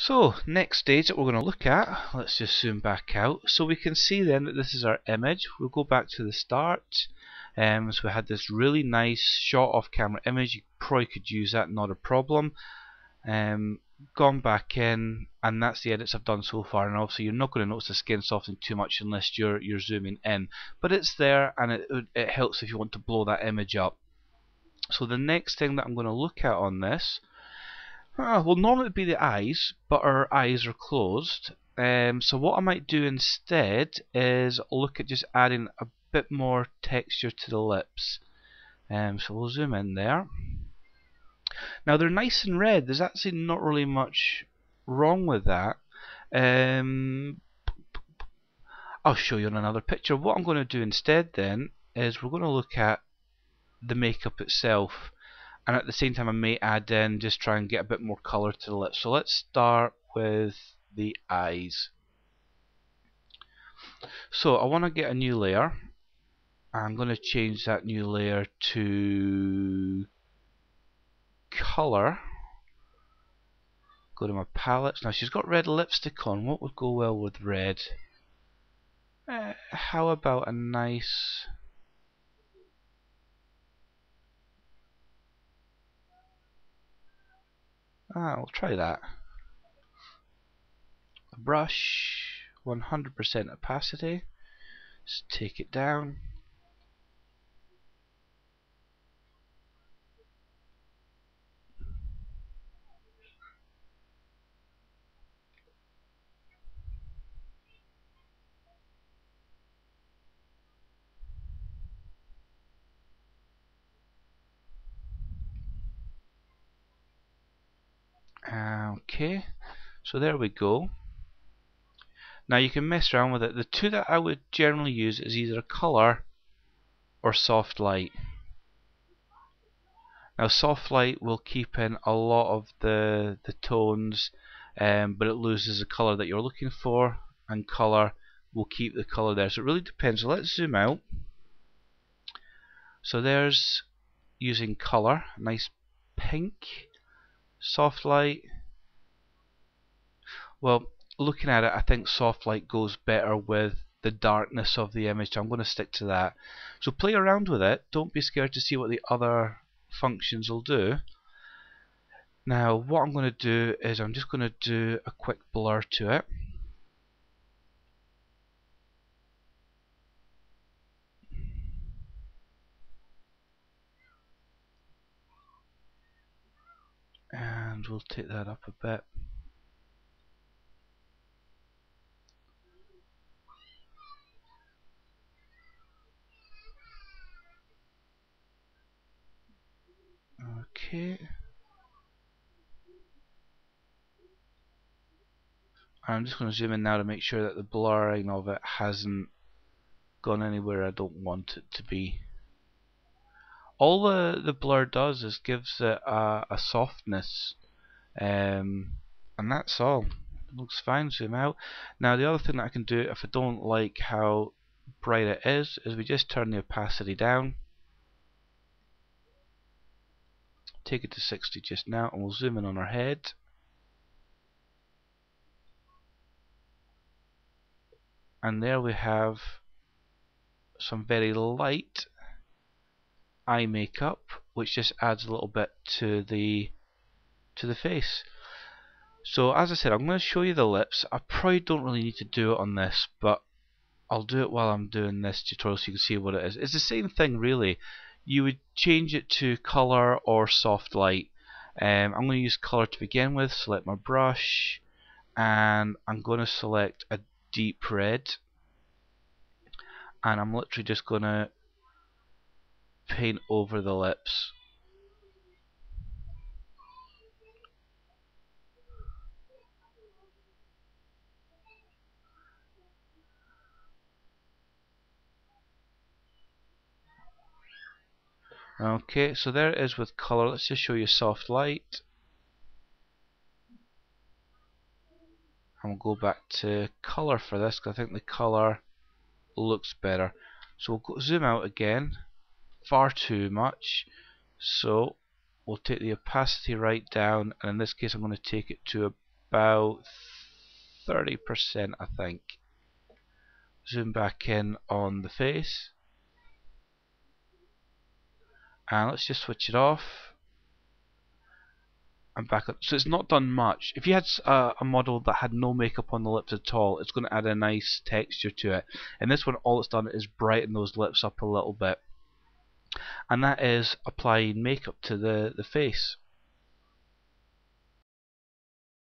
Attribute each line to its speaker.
Speaker 1: So next stage that we're going to look at, let's just zoom back out. So we can see then that this is our image. We'll go back to the start. So we had this really nice shot off camera image. You probably could use that, not a problem. Gone back in, and that's the edits I've done so far. And obviously you're not going to notice the skin softening too much unless you're zooming in, but it's there, and it helps if you want to blow that image up. So the next thing that I'm going to look at on this, well, normally it would be the eyes, but our eyes are closed. So what I might do instead is look at just adding a bit more texture to the lips. So we'll zoom in there. Now they're nice and red. There's actually not really much wrong with that. I'll show you on another picture. What I'm going to do instead then is we're going to look at the makeup itself, and at the same time I may add in, just try and get a bit more colour to the lips. So let's start with the eyes. So I want to get a new layer. I'm going to change that new layer to colour. Go to my palettes. Now she's got red lipstick on. What would go well with red? How about a nice... we'll try that. A brush, 100% opacity. Just take it down. Okay, so there we go. Now you can mess around with it. The two that I would generally use is either colour or soft light. Now soft light will keep in a lot of the tones, but it loses the colour that you're looking for, and colour will keep the colour there. So it really depends. So let's zoom out. So there's using colour, nice pink, soft light. Well, looking at it, I think soft light goes better with the darkness of the image, so I'm going to stick to that. So play around with it. Don't be scared to see what the other functions will do. Now what I'm going to do is I'm just going to do a quick blur to it. And we'll take that up a bit. Okay. I'm just going to zoom in now to make sure that the blurring of it hasn't gone anywhere I don't want it to be. All the blur does is gives it a softness, and that's all. It looks fine. Zoom out. Now the other thing that I can do if I don't like how bright it is we just turn the opacity down. Take it to 60 just now, and we'll zoom in on our head. And there we have some very light eye makeup, which just adds a little bit to the face. So as I said, I'm going to show you the lips. I probably don't really need to do it on this, but I'll do it while I'm doing this tutorial so you can see what it is. It's the same thing really. You would change it to colour or soft light. I'm going to use colour to begin with. Select my brush, and I'm going to select a deep red, and I'm literally just going to paint over the lips. Okay, so there it is with colour. Let's just show you soft light. And we'll go back to colour for this because I think the colour looks better. So we'll zoom out again. Far too much. So we'll take the opacity right down, and in this case I'm going to take it to about 30%, I think. Zoom back in on the face, and let's just switch it off and back up. So it's not done much. If you had a model that had no makeup on the lips at all, it's going to add a nice texture to it. And this one, all it's done is brighten those lips up a little bit, and that is applying makeup to the face.